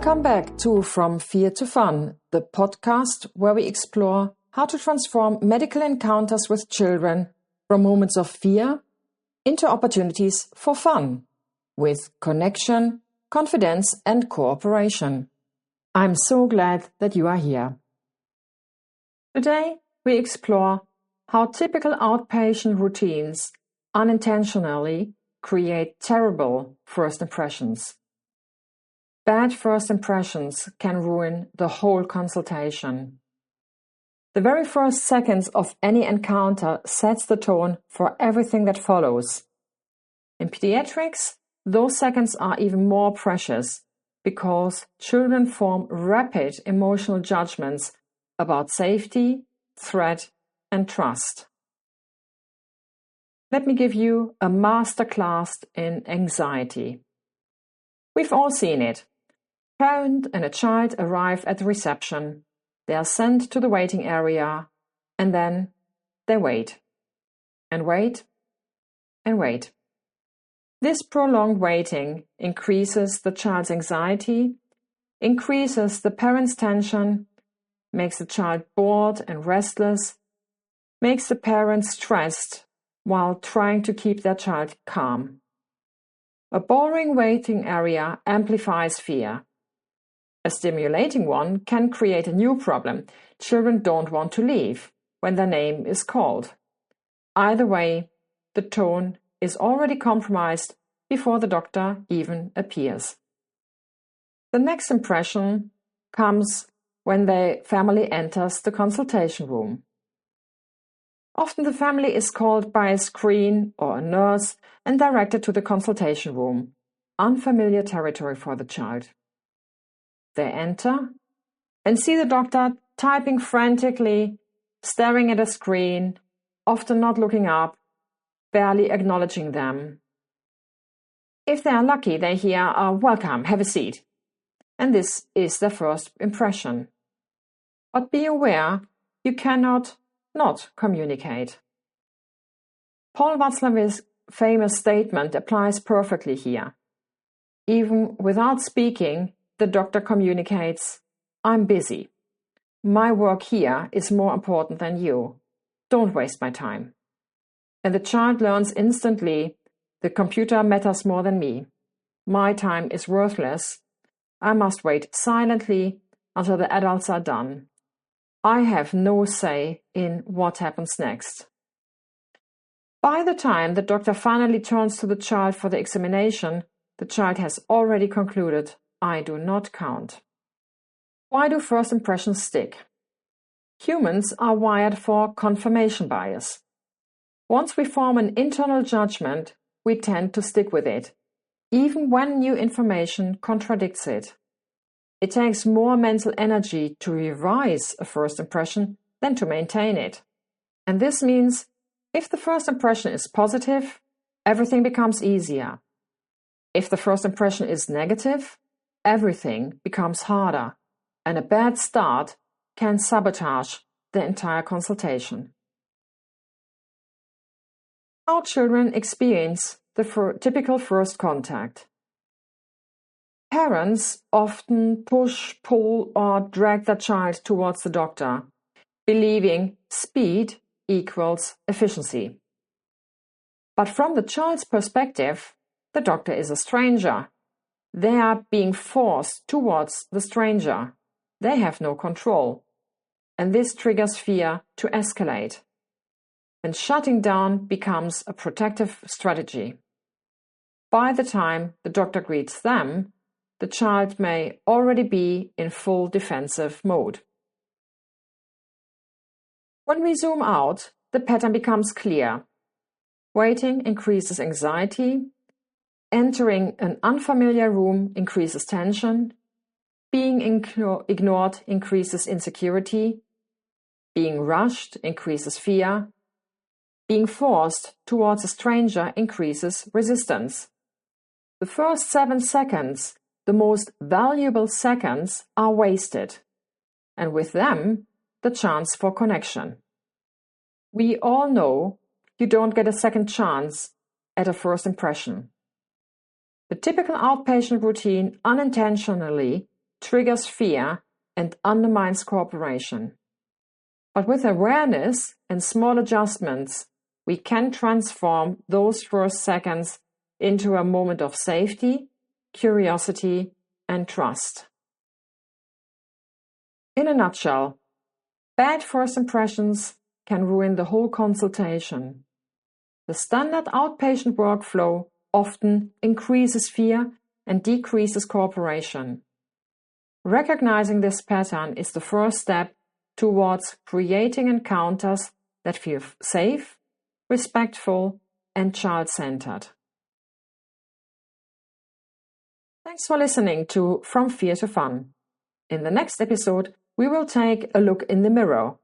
Welcome back to From Fear to Fun, the podcast where we explore how to transform medical encounters with children from moments of fear into opportunities for fun, with connection, confidence, and cooperation. I'm so glad that you are here. Today, we explore how typical outpatient routines unintentionally create terrible first impressions. Bad first impressions can ruin the whole consultation. The very first seconds of any encounter sets the tone for everything that follows. In pediatrics, those seconds are even more precious because children form rapid emotional judgments about safety, threat, and trust. Let me give you a masterclass in anxiety. We've all seen it. A parent and a child arrive at the reception. They are sent to the waiting area, and then they wait. And wait. And wait. This prolonged waiting increases the child's anxiety, increases the parent's tension, makes the child bored and restless, makes the parent stressed while trying to keep their child calm. A boring waiting area amplifies fear. A stimulating one can create a new problem. Children don't want to leave when their name is called. Either way, the tone is already compromised before the doctor even appears. The next impression comes when the family enters the consultation room. Often the family is called by a screen or a nurse and directed to the consultation room, unfamiliar territory for the child. They enter and see the doctor typing frantically, staring at a screen, often not looking up, barely acknowledging them. If they are lucky, they hear, "Welcome, have a seat." And this is their first impression. But be aware, you cannot not communicate. Paul Watzlawic's famous statement applies perfectly here. Even without speaking, the doctor communicates, "I'm busy. My work here is more important than you. Don't waste my time." And the child learns instantly, the computer matters more than me. My time is worthless. I must wait silently until the adults are done. I have no say in what happens next. By the time the doctor finally turns to the child for the examination, the child has already concluded, "I do not count." Why do first impressions stick? Humans are wired for confirmation bias. Once we form an internal judgment, we tend to stick with it, even when new information contradicts it. It takes more mental energy to revise a first impression than to maintain it. And this means if the first impression is positive, everything becomes easier. If the first impression is negative, everything becomes harder, and a bad start can sabotage the entire consultation. How children experience the typical first contact. Parents often push, pull, or drag their child towards the doctor, believing speed equals efficiency. But from the child's perspective, the doctor is a stranger. They are being forced towards the stranger. They have no control. And this triggers fear to escalate. And shutting down becomes a protective strategy. By the time the doctor greets them, the child may already be in full defensive mode. When we zoom out, the pattern becomes clear. Waiting increases anxiety. Entering an unfamiliar room increases tension. Being ignored increases insecurity. Being rushed increases fear. Being forced towards a stranger increases resistance. The first 7 seconds, the most valuable seconds, are wasted, and with them, the chance for connection. We all know you don't get a second chance at a first impression. The typical outpatient routine unintentionally triggers fear and undermines cooperation. But with awareness and small adjustments, we can transform those first seconds into a moment of safety, curiosity, and trust. In a nutshell, bad first impressions can ruin the whole consultation. The standard outpatient workflow often increases fear and decreases cooperation. Recognizing this pattern is the first step towards creating encounters that feel safe, respectful, and child-centered. Thanks for listening to From Fear to Fun. In the next episode, we will take a look in the mirror.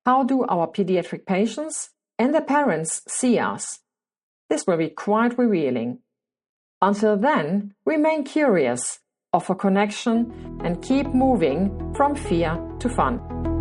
How do our pediatric patients and their parents see us? This will be quite revealing. Until then, remain curious, offer connection, and keep moving from fear to fun.